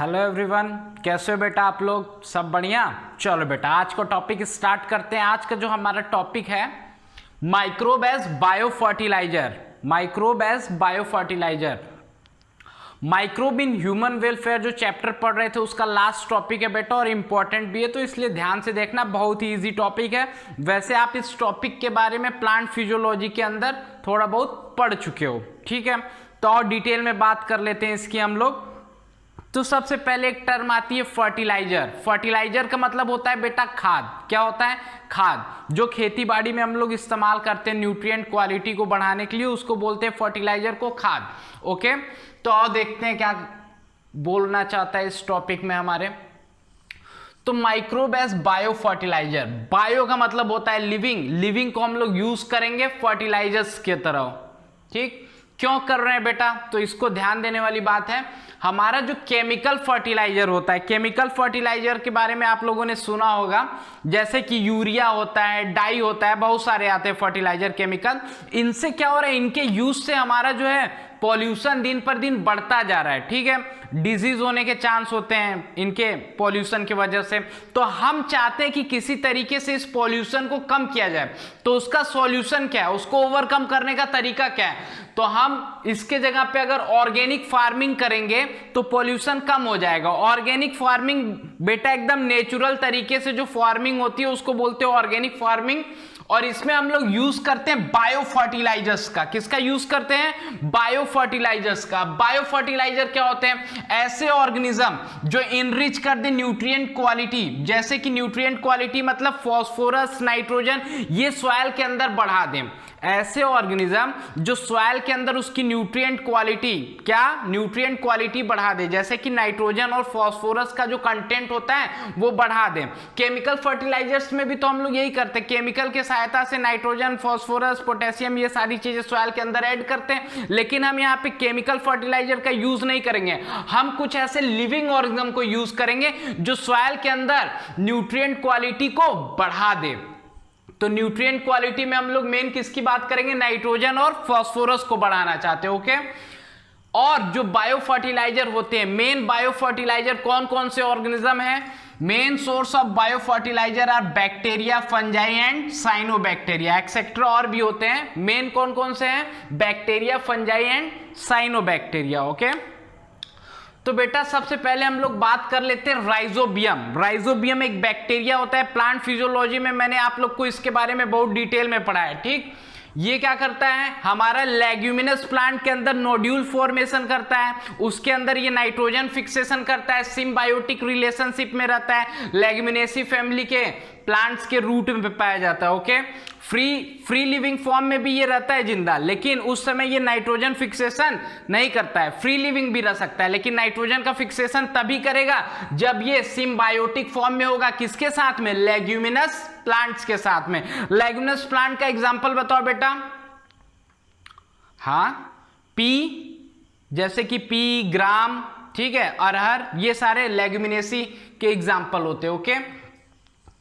Hello everyone, कैसे हो बेटा आप लोग? सब बढ़िया। चलो बेटा आज का टॉपिक स्टार्ट करते हैं। आज का जो हमारा टॉपिक है microbe as bio fertiliser. Microbe as bio fertiliser, microbe in human welfare जो चैप्टर पढ़ रहे थे उसका लास्ट टॉपिक है बेटा, और इंपॉर्टेंट भी है, तो इसलिए ध्यान से देखना। बहुत ही इजी टॉपिक है। वैसे आप इस टॉपिक के बारे में प्लांट फिजियोलॉजी के अंदर थोड़ा बहुत पढ़ चुके हो, ठीक है। तो और डिटेल में बात कर लेते हैं इसकी हम लोग। तो सबसे पहले एक टर्म आती है फर्टिलाइजर। फर्टिलाइजर का मतलब होता है बेटा खाद। क्या होता है? खाद। जो खेती बाड़ी में हम लोग इस्तेमाल करते हैं न्यूट्रिएंट क्वालिटी को बढ़ाने के लिए, उसको बोलते हैं फर्टिलाइजर को खाद। ओके, तो और देखते हैं क्या बोलना चाहता है इस टॉपिक में हमारे। तो microbe as bio fertiliser, bio का मतलब होता है लिविंग। लिविंग को हम लोग यूज करेंगे फर्टिलाइजर्स के तरह। ठीक, क्यों कर रहे हैं बेटा? तो इसको ध्यान देने वाली बात है। हमारा जो केमिकल फर्टिलाइजर होता है, केमिकल फर्टिलाइजर के बारे में आप लोगों ने सुना होगा, जैसे कि यूरिया होता है, डाई होता है, बहुत सारे आते हैं फर्टिलाइजर केमिकल। इनसे क्या हो रहा है? इनके यूज से हमारा जो है पॉल्यूशन दिन पर दिन बढ़ता जा रहा है। ठीक है, डिजीज होने के चांस होते हैं इनके पॉल्यूशन की वजह से। तो हम चाहते हैं कि किसी तरीके से इस पॉल्यूशन को कम किया जाए। तो उसका सॉल्यूशन क्या है? उसको ओवरकम करने का तरीका क्या है? तो हम इसके जगह पे अगर ऑर्गेनिक फार्मिंग करेंगे तो पॉल्यूशन कम हो जाएगा। ऑर्गेनिक फार्मिंग बेटा एकदम नेचुरल तरीके से जो फार्मिंग होती है उसको बोलते हैं ऑर्गेनिक फार्मिंग। और इसमें हम लोग यूज करते हैं बायो फर्टिलाइजर्स का। किसका यूज करते हैं? बायो फर्टिलाइजर्स का। बायो फर्टिलाइजर क्या होते हैं? ऐसे ऑर्गेनिज्म जो इनरिच कर दे न्यूट्रिएंट क्वालिटी। जैसे कि न्यूट्रिएंट क्वालिटी मतलब फास्फोरस, नाइट्रोजन, ये सॉइल के अंदर बढ़ा दें। ऐसे ऑर्गेनिज्म जो सॉइल के अंदर उसकी न्यूट्रिएंट क्वालिटी, क्या न्यूट्रिएंट क्वालिटी बढ़ा दे, जैसे कि नाइट्रोजन और फास्फोरस का जो कंटेंट होता है वो बढ़ा दें। केमिकल फर्टिलाइजर्स में भी तो हम लोग यही करते हैं, केमिकल के सहायता से नाइट्रोजन, फास्फोरस, पोटेशियम, ये सारी चीजें सॉइल के अंदर ऐड करते हैं। लेकिन हम यहाँ पे केमिकल फर्टिलाइजर का यूज नहीं करेंगे, हम कुछ ऐसे लिविंग ऑर्गेनिज्म को यूज करेंगे जो सॉइल के अंदर न्यूट्रिएंट क्वालिटी को बढ़ा दे। तो न्यूट्रिएंट क्वालिटी में हम लोग मेन किसकी बात करेंगे? नाइट्रोजन और फास्फोरस को बढ़ाना चाहते हैं। ओके, और जो बायो फर्टिलाइजर होते हैं, मेन बायो फर्टिलाइजर कौन कौन से ऑर्गेनिज्म है? Main source of bio fertiliser are bacteria, fungi and cyanobacteria, etcetera और भी होते हैं। मेन कौन कौन से हैं? Bacteria, fungi and cyanobacteria. Okay, तो बेटा सबसे पहले हम लोग बात कर लेते हैं राइजोबियम। राइजोबियम एक बैक्टीरिया होता है। प्लांट फिजियोलॉजी में मैंने आप लोग को इसके बारे में बहुत डिटेल में पढ़ा है। ठीक, ये क्या करता है? हमारा लेग्यूमिनस प्लांट के अंदर नोड्यूल फॉर्मेशन करता है, उसके अंदर ये नाइट्रोजन फिक्सेशन करता है, सिम्बायोटिक रिलेशनशिप में रहता है, लेग्यूमिनेसी फैमिली के प्लांट्स के रूट में पाया जाता है। ओके, फ्री लिविंग फॉर्म में भी ये रहता है जिंदा, लेकिन उस समय ये नाइट्रोजन फिक्सेशन नहीं करता है। फ्री लिविंग भी रह सकता है, लेकिन नाइट्रोजन का फिक्सेशन तभी करेगा जब ये सिम्बायोटिक फॉर्म में होगा। किसके साथ में? लेग्यूमिनस प्लांट्स के साथ में। लेग्यूमिनस प्लांट का एग्जांपल बताओ बेटा। हाँ, पी, जैसे कि पी, ग्राम, ठीक है, अरहर, ये सारे लेग्यूमिनेसी के एग्जांपल होते हैं। ओके,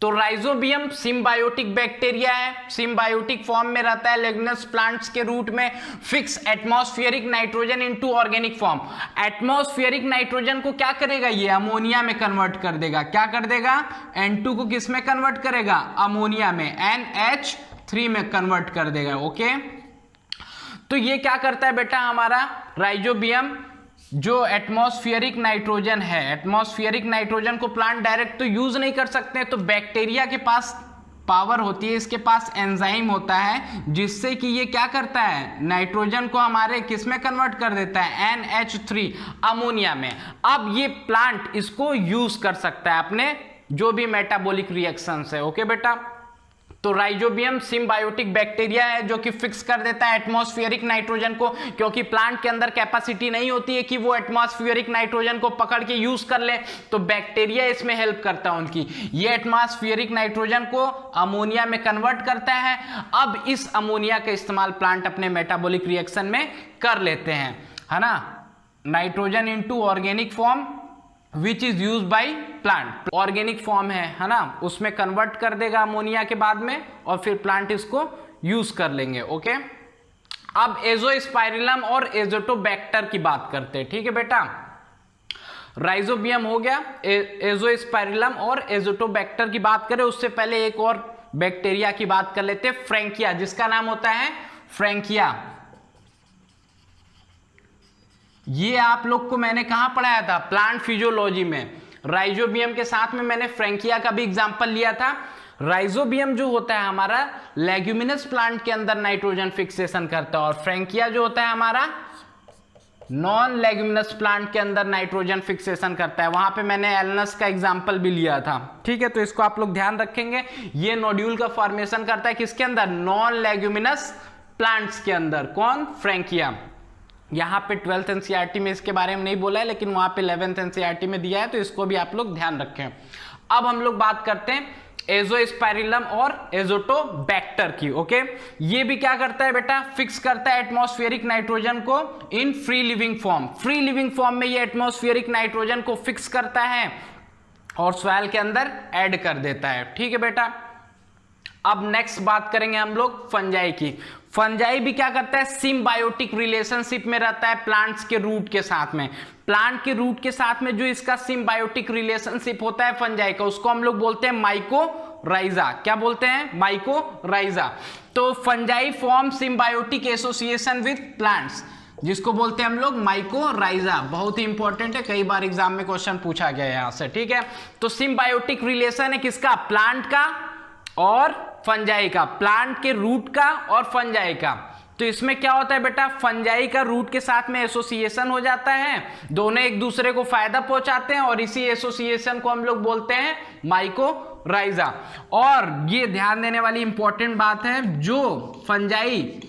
तो राइजोबियम सिम्बायोटिक बैक्टीरिया है, सिम्बायोटिक फॉर्म में रहता है लेग्यूमिनस प्लांट्स के रूट में। Fix atmospheric nitrogen into organic form. Atmospheric nitrogen को क्या करेगा? ये अमोनिया में कन्वर्ट कर देगा। क्या कर देगा? N2 को किस में कन्वर्ट करेगा? अमोनिया में, NH3 में कन्वर्ट कर देगा। ओके, तो ये क्या करता है बेटा हमारा राइजोबियम? जो एटमॉस्फेरिक नाइट्रोजन है, एटमॉस्फेरिक नाइट्रोजन को प्लांट डायरेक्ट तो यूज नहीं कर सकते, तो बैक्टीरिया के पास पावर होती है, इसके पास एंजाइम होता है जिससे कि ये क्या करता है? नाइट्रोजन को हमारे किस में कन्वर्ट कर देता है? NH3, अमोनिया में। अब ये प्लांट इसको यूज कर सकता है अपने जो भी मेटाबॉलिक रिएक्शंस है। ओके बेटा, तो राइजोबियम सिम्बायोटिक बैक्टीरिया है जो कि फिक्स कर देता है एटमॉस्फेरिक नाइट्रोजन को, क्योंकि प्लांट के अंदर कैपेसिटी नहीं होती है कि वो एटमॉस्फेरिक नाइट्रोजन को पकड़ के यूज कर ले, तो बैक्टीरिया इसमें हेल्प करता है उनकी। ये एटमॉस्फेरिक नाइट्रोजन को अमोनिया में कन्वर्ट करता है। अब इस अमोनिया का इस्तेमाल प्लांट अपने मेटाबॉलिक रिएक्शन में कर लेते हैं, है ना। Nitrogen into organic form which is use by plant, organic form है ना, उसमें कन्वर्ट कर देगा अमोनिया के बाद में, और फिर प्लांट इसको यूज कर लेंगे। ओके, अब एजोस्पाइरिलम और एजोटोबैक्टर की बात करते हैं। ठीक है बेटा, राइजोबियम हो गया, एजोस्पाइरिलम और एजोटोबैक्टर की बात करें उससे पहले एक और बैक्टीरिया की बात कर लेते हैं, फ्रैंकिया, जिसका नाम होता है फ्रैंकिया। ये आप लोग को मैंने कहां पढ़ाया था, प्लांट फिजियोलॉजी में। राइजोबियम के साथ में मैंने फ्रैंकिया का भी एग्जांपल लिया था। राइजोबियम जो होता है हमारा लेग्यूमिनस प्लांट के अंदर नाइट्रोजन फिक्सेशन करता है, और फ्रैंकिया जो होता है हमारा नॉन लेग्यूमिनस प्लांट के अंदर नाइट्रोजन फिक्सेशन करता है। वहां पे मैंने एलनस का एग्जांपल भी लिया था, ठीक है, तो इसको आप लोग ध्यान रखेंगे। ये नोड्यूल का फॉर्मेशन करता है किसके अंदर, नॉन लेग्यूमिनस प्लांट्स के अंदर, कौन, फ्रैंकिया। यहाँ पे 12th NCERT में इसके बारे में नहीं बोला है, लेकिन वहां पे 11th NCERT में दिया है, तो इसको भी आप लोग ध्यान रखें। अब हम लोग बात करते हैं एजोस्पाइरिलम और एजोटोबैक्टर की। ओके, ये भी क्या करता है बेटा, फिक्स करता है एटमॉस्फेरिक नाइट्रोजन को in free living form. Free living form में ये एटमॉस्फेरिक नाइट्रोजन को फिक्स करता है और सॉइल के अंदर ऐड कर देता है, ठीक है बेटा। अब नेक्स्ट बात करेंगे हम लोग फंजाई की। फंजाई भी क्या करता है, सिम्बायोटिक रिलेशनशिप में रहता है प्लांट्स के रूट के साथ में। प्लांट के रूट के साथ में जो इसका सिम्बायोटिक रिलेशनशिप होता है फंजाई का, उसको हम लोग बोलते हैं माइकोराइजा। क्या बोलते हैं, माइकोराइजा। तो fungi form symbiotic association with plants, जिसको बोलते हैं हम लोग माइकोराइजा। बहुत ही इंपॉर्टेंट है, कई बार एग्जाम में क्वेश्चन पूछा गया है यहां से, ठीक है। तो सिम्बायोटिक रिलेशन है किसका, प्लांट का और फंजाई का, प्लांट के रूट का और फंजाई का। तो इसमें क्या होता है बेटा, फंजाई का रूट के साथ में एसोसिएशन हो जाता है, दोनों एक दूसरे को फायदा पहुंचाते हैं, और इसी एसोसिएशन को हम लोग बोलते हैं माइकोराइजा। और ये ध्यान देने वाली इंपॉर्टेंट बात है, जो फंजाई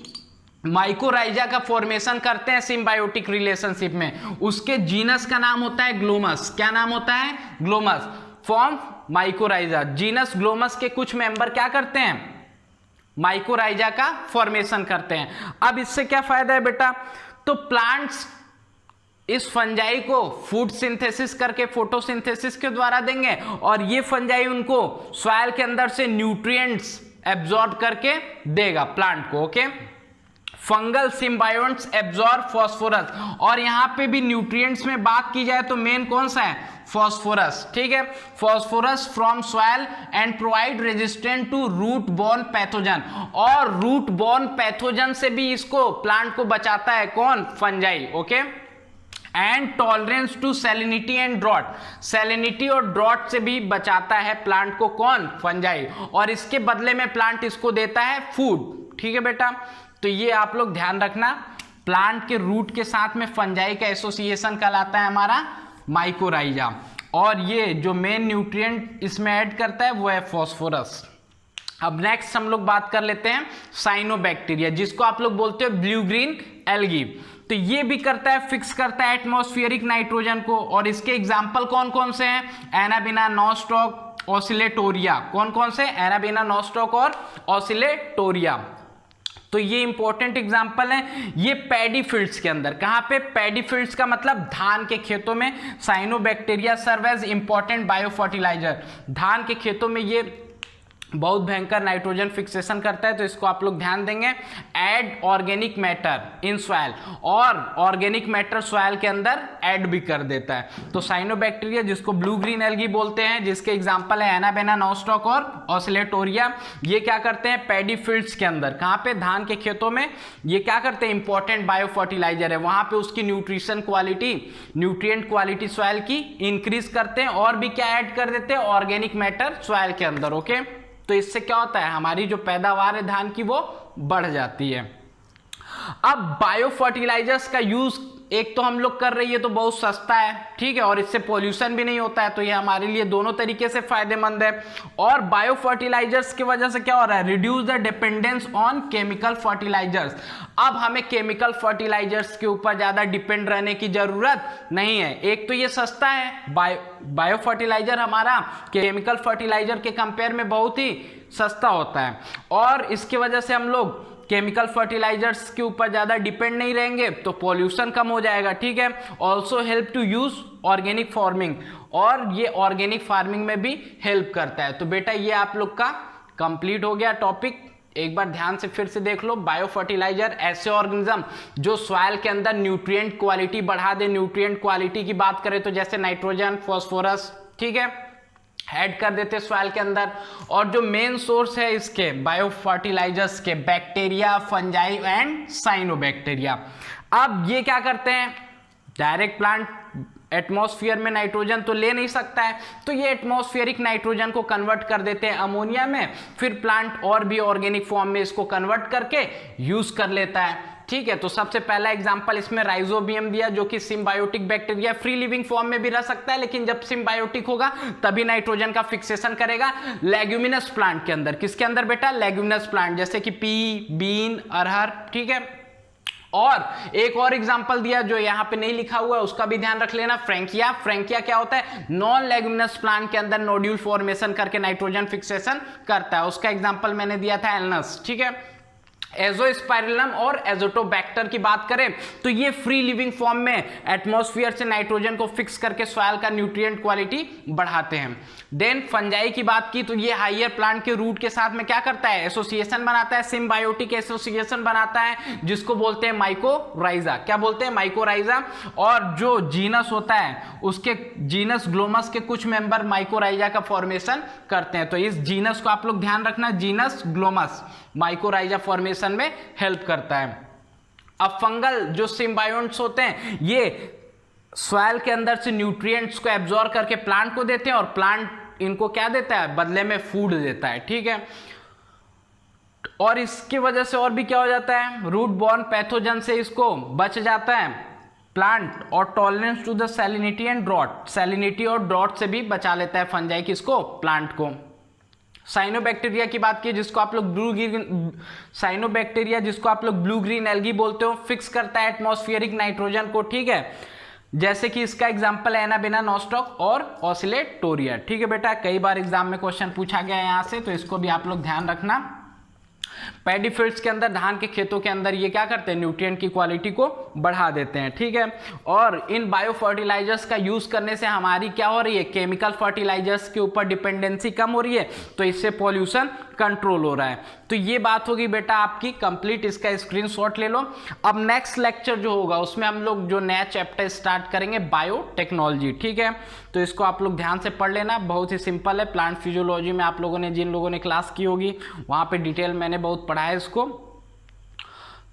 माइकोराइजा का फॉर्मेशन करते हैं सिम्बायोटिक रिलेशनशिप में, उसके जीनस का नाम होता है ग्लोमस। क्या नाम होता है, Glomus. Form mycorrhiza, genus Glomus के कुछ मेंबर क्या करते हैं, माइकोराइजा का फॉर्मेशन करते हैं। अब इससे क्या फायदा है बेटा, तो प्लांट्स इस फंजाई को फूड सिंथेसिस करके फोटोसिंथेसिस के द्वारा देंगे, और ये फंजाई उनको सॉइल के अंदर से न्यूट्रिएंट्स एब्जॉर्ब करके देगा प्लांट को। Okay, fungal symbiotes absorb phosphorus, और यहां पे भी न्यूट्रिएंट्स में बात की जाए तो मेन कौन सा है, फॉस्फोरस, ठीक है। Phosphorus from soil and provide resistant to root borne pathogen, और रूट बोर्न पैथोजन से भी इसको प्लांट को बचाता है कौन, fungi. Okay, and tolerance to salinity and drought, salinity और ड्रॉट से भी बचाता है प्लांट को कौन, फंजाई, और इसके बदले में प्लांट इसको देता है फूड, ठीक है बेटा। तो ये आप लोग ध्यान रखना, प्लांट के रूट के साथ में फंजाई का एसोसिएशन कहलाता है हमारा माइकोराइजा, और ये जो मेन न्यूट्रिएंट इसमें ऐड करता है वो है फॉस्फोरस। अब नेक्स्ट हम लोग बात कर लेते हैं साइनोबैक्टीरिया, जिसको आप लोग बोलते हो ब्लू ग्रीन एल्गी। तो ये भी करता है, फिक्स करता है एटमॉस्फेरिक नाइट्रोजन को, और इसके एग्जाम्पल कौन कौन से हैं, एनाबिना, नॉस्टॉक, ऑसिलेटोरिया। कौन कौन से, एनाबिना, नॉस्टॉक और ऑसिलेटोरिया। तो ये इंपॉर्टेंट एग्जाम्पल है। ये पैडी फील्ड्स के अंदर, कहां पे, पैडी फील्ड्स का मतलब धान के खेतों में cyanobacteria serve as important bio fertiliser. धान के खेतों में ये बहुत भयंकर नाइट्रोजन फिक्सेशन करता है, तो इसको आप लोग ध्यान देंगे। Add organic matter in soil, और ऑर्गेनिक मैटर सॉइल के अंदर ऐड भी कर देता है। तो साइनोबैक्टीरिया, जिसको ब्लू ग्रीन एल्गी बोलते हैं, जिसके एग्जांपल है एनाबेना, नॉस्टॉक और ऑसिलेटोरिया, ये क्या करते हैं पैडी फील्ड्स के अंदर, कहां पे, धान के खेतों में, ये क्या करते हैं, इंपॉर्टेंट बायो फर्टिलाइजर है, वहां पे उसकी nutrition quality, nutrient quality soil की इंक्रीज करते हैं, और भी क्या ऐड कर देते हैं, ऑर्गेनिक मैटर सॉइल के अंदर। ओके, तो इससे क्या होता है, हमारी जो पैदावार है धान की वो बढ़ जाती है। अब बायो फर्टिलाइजर्स का यूज एक तो हम लोग कर रही है तो बहुत सस्ता है, ठीक है, और इससे पोल्यूशन भी नहीं होता है, तो ये हमारे लिए दोनों तरीके से फायदेमंद है। और बायो फर्टिलाइजर्स की वजह से क्या हो रहा है, reduce the dependence on chemical fertilisers. अब हमें केमिकल फर्टिलाइजर्स के ऊपर ज्यादा डिपेंड रहने की जरूरत नहीं है। एक तो ये सस्ता है, बायो फर्टिलाइजर हमारा केमिकल फर्टिलाइजर के कंपेयर में बहुत ही सस्ता होता है, और इसकी वजह से हम लोग केमिकल फर्टिलाइजर्स के ऊपर ज्यादा डिपेंड नहीं रहेंगे, तो पॉल्यूशन कम हो जाएगा, ठीक है। Also help to use organic farming, और ये ऑर्गेनिक फार्मिंग में भी हेल्प करता है। तो बेटा ये आप लोग का कंप्लीट हो गया टॉपिक एक बार ध्यान से फिर से देख लो, बायो फर्टिलाइजर ऐसे ऑर्गेनिज्म जो सॉइल के अंदर न्यूट्रिएंट क्वालिटी बढ़ा दे। न्यूट्रिएंट क्वालिटी की बात करें तो जैसे नाइट्रोजन, फास्फोरस, ठीक है, ऐड कर देते सॉइल के अंदर। और जो मेन सोर्स है इसके बायो फर्टिलाइजर्स के, बैक्टीरिया, फंजाई एंड साइनोबैक्टीरिया। अब ये क्या करते हैं, डायरेक्ट प्लांट एटमॉस्फेयर में नाइट्रोजन तो ले नहीं सकता है, तो ये एटमॉस्फेरिक नाइट्रोजन को कन्वर्ट कर देते हैं अमोनिया में, फिर प्लांट और भी ऑर्गेनिक फॉर्म में इसको कन्वर्ट करके यूज कर लेता है। ठीक है, तो सबसे पहला एग्जांपल इसमें राइजोबियम दिया, जो कि symbiotic bacteria, free living form में भी रह सकता है, लेकिन जब सिम्बायोटिक होगा तभी नाइट्रोजन का फिक्सेशन करेगा। लेग्यूमिनस प्लांट के अंदर, किसके अंदर बेटा, लेग्यूमिनस प्लांट, जैसे कि पी, बीन, अरहर, ठीक है। और एक और एग्जांपल दिया जो यहाँ पे नहीं लिखा हुआ है, उसका भी ध्यान रख लेना, फ्रैंकिया। फ्रैंकिया क्या होता है, नॉन लेग्यूमिनस प्लांट के अंदर नोड्यूल फॉर्मेशन करके नाइट्रोजन फिक्सेशन करता है। उसका एग्जांपल मैंने दिया था एल्नस, ठीक है। एजोस्पाइरलम और एजोटोबैक्टर की बात करें तो ये फ्री लिविंग फॉर्म में एटमॉस्फेयर से नाइट्रोजन को फिक्स करके सॉइल का न्यूट्रिएंट क्वालिटी बढ़ाते हैं। देन फंजाई की बात की तो ये हायर प्लांट के रूट के साथ में क्या करता है, एसोसिएशन बनाता है, सिम्बायोटिक एसोसिएशन बनाता है, जिसको बोलते हैं माइकोराइजा। क्या बोलते हैं, माइकोराइजा। और जो जीनस होता है उसके, जीनस ग्लोमस के कुछ मेंबर माइकोराइजा का फॉर्मेशन करते हैं। तो इस जीनस को आप लोग ध्यान रखना, जीनस ग्लोमस माइकोराइजा फॉर्मेशन में हेल्प करता है। अब फंगल जो सिम्बायोन्ट्स होते हैं, ये सॉइल के अंदर से न्यूट्रिएंट्स को एब्जॉर्ब करके प्लांट को देते हैं, और प्लांट इनको क्या देता है, बदले में फूड देता है, ठीक है। और इसकी वजह से और भी क्या हो जाता है, रूट बॉर्न पैथोजन से इसको बच जाता है प्लांट, और tolerance to the salinity and drought, salinity और ड्रॉट से भी बचा लेता है फंजाई किसको, प्लांट को। साइनोबैक्टीरिया की बात की, जिसको आप लोग साइनोबैक्टीरिया जिसको आप लोग ब्लू ग्रीन एल्गी बोलते हो, फिक्स करता है एटमॉस्फेरिक नाइट्रोजन को, ठीक है। जैसे कि इसका एग्जांपल है एनाबेना नॉस्टॉक और ऑसिलेटोरिया, ठीक है बेटा। कई बार एग्जाम में क्वेश्चन पूछा गया है यहाँ से, तो इसको भी आप लोग ध्यान रखना। पैडी फील्ड्स के अंदर, धान के खेतों के अंदर ये क्या करते हैं, न्यूट्रिएंट की क्वालिटी को बढ़ा देते हैं, ठीक है। और इन बायो फर्टिलाइजर्स का यूज करने से हमारी क्या हो रही है, केमिकल फर्टिलाइजर्स के ऊपर डिपेंडेंसी कम हो रही है, तो इससे पॉल्यूशन कंट्रोल हो रहा है। तो ये बात होगी बेटा आपकी कंप्लीट, इसका स्क्रीनशॉट ले लो। अब नेक्स्ट लेक्चर जो होगा उसमें हम लोग जो नया चैप्टर स्टार्ट करेंगे, बायोटेक्नोलॉजी, ठीक है। तो इसको आप लोग ध्यान से पढ़ लेना, बहुत ही सिंपल है। प्लांट फिजियोलॉजी में आप लोगों ने, जिन लोगों ने क्लास की होगी, वहाँ पे डिटेल मैंने बहुत पढ़ा है इसको।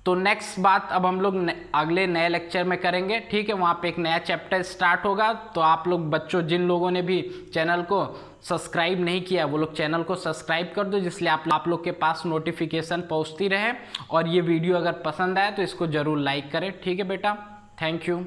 तो नेक्स्ट बात अब हम लोग अगले नए लेक्चर में करेंगे, ठीक है। वहाँ पे एक नया चैप्टर स्टार्ट होगा, तो आप लोग बच्चों, जिन लोगों ने भी चैनल को सब्सक्राइब नहीं किया, वो लोग चैनल को सब्सक्राइब कर दो, जिसलिए आप लोग के पास नोटिफिकेशन पहुँचती रहे। और ये वीडियो अगर पसंद आए तो इसको ज़रूर लाइक करें, ठीक है बेटा। Thank you.